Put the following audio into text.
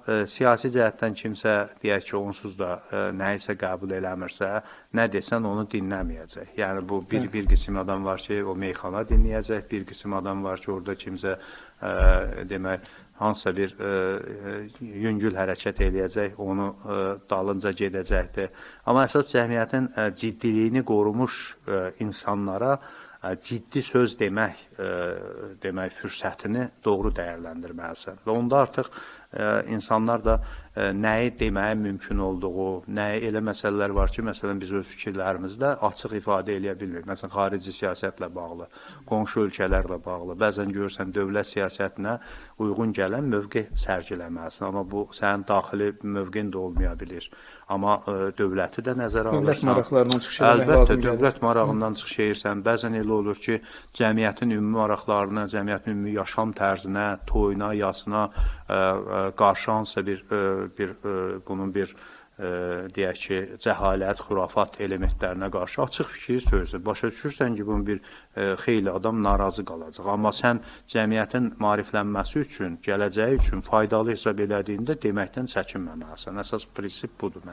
siyasi cəhətdən kimsə deyək ki, onsuz da nəyisə qəbul eləmirsə, nə desən onu dinləməyəcək. Yəni bu bir qism adam var ki, o meyxana dinləyəcək, bir qism adam var ki, orada kimsə demək hansısa bir yüngül hərəkət eləyəcək, onu dalınca gedəcəkdir. Amma əsas cəmiyyətin ciddiliyini qorumuş insanlara ciddi söz demək fürsətini doğru dəyərləndirməlisən. Və onda artıq insanlar da nəyi deməyə mümkün olduğu, nəyi elə məsələlər var ki, məsələn, biz öz fikirlərimizdə açıq ifadə eləyə bilmirik. Məsələn, xarici siyasətlə bağlı, qonşu ölkələrlə bağlı, bəzən görürsən dövlət siyasətinə uyğun gələn mövqe sərgiləməlisin. Amma bu, sənin daxili mövqin də olmaya bilir. Amma dövləti də nəzərə alırsan. Dövlət maraqlarından çıxış etmək lazım gəlir. Əlbəttə, dövlət marağından çıxış edirsən. Bəzən elə olur ki, cəmiyyətin ümumi maraqlarına, cəmiyyətin ümumi yaşam tərzinə, toyuna, yasına qarşı hansısa bunun bir deyək ki, cəhalət, xurafat elementlərinə qarşı açıq fikir sözü. Başa düşürsən ki, bunun bir xeyli adam narazı qalacaq. Amma sən cəmiyyətin maariflənməsi üçün, gələcəyi üçün faydalı hesab elədiyində deməkdən çəkinməməlisən. Əsas prinsip budur.